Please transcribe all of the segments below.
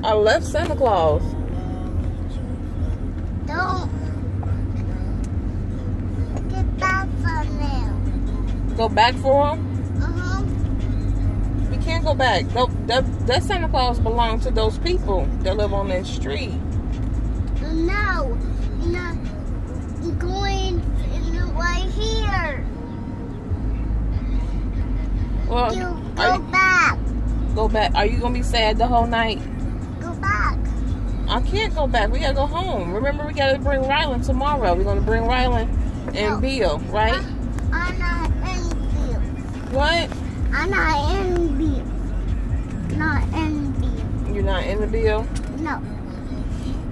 I left Santa Claus. Don't get back from them. Go back for him? Uh-huh. We can't go back. That Santa Claus belongs to those people that live on that street. No. You're going right here. Well, You go back. Go back. Are you going to be sad the whole night? Go back. I can't go back. We got to go home. Remember, we got to bring Rylan tomorrow. We're going to bring Rylan and Bill, right? I'm not in Bill. What? I'm not in Bill. Not in Bill. You're not in the Bill? No.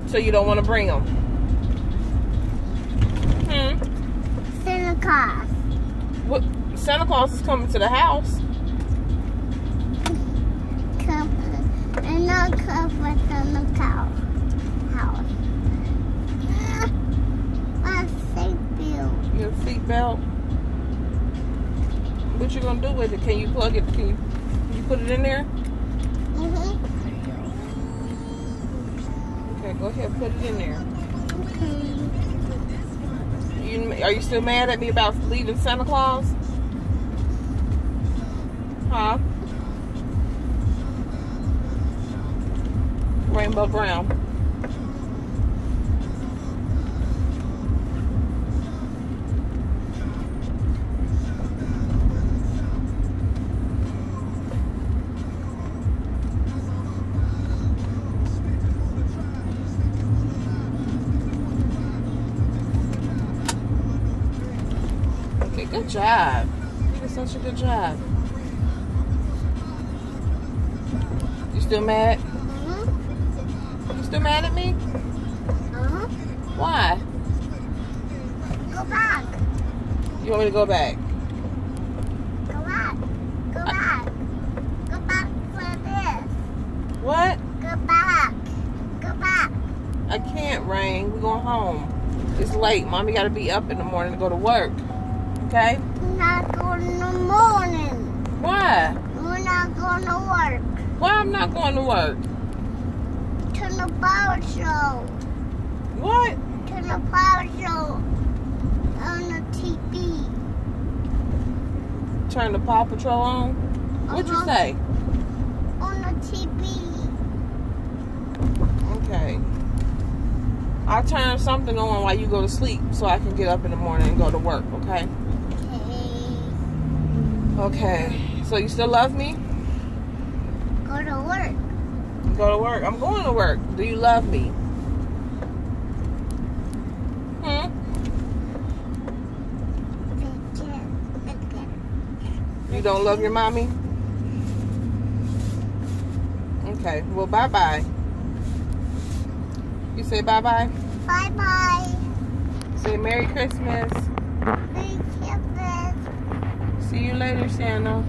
So you don't want to bring them? Santa Claus. What? Santa Claus is coming to the house. Come and not cover Santa Claus house. My seatbelt. Your seatbelt. What you gonna do with it? Can you plug it? Can you put it in there? Okay, go ahead, put it in there. Okay. Are you still mad at me about leaving Santa Claus? Huh? Rainbow Brown. Okay, good job. You did such a good job. You still mad? You still mad at me? Why? Go back. You want me to go back? Go back. Go back. Go back for this. What? Go back. Go back. I can't, Rain. We're going home. It's late. Mommy got to be up in the morning to go to work. Okay? We're not going in the morning. Why? We're not going to work. Why I'm not going to work? Turn the power show. What? Turn the power show on the TV. Turn the Paw Patrol on? What'd you say? On the TV. Okay. I'll turn something on while you go to sleep so I can get up in the morning and go to work, okay? Okay. Okay. So you still love me? Go to work. Go to work. I'm going to work. Do you love me? You don't love your mommy? Okay. Well, bye-bye. You say bye-bye? Bye-bye. Say Merry Christmas. Merry Christmas. See you later, Santa.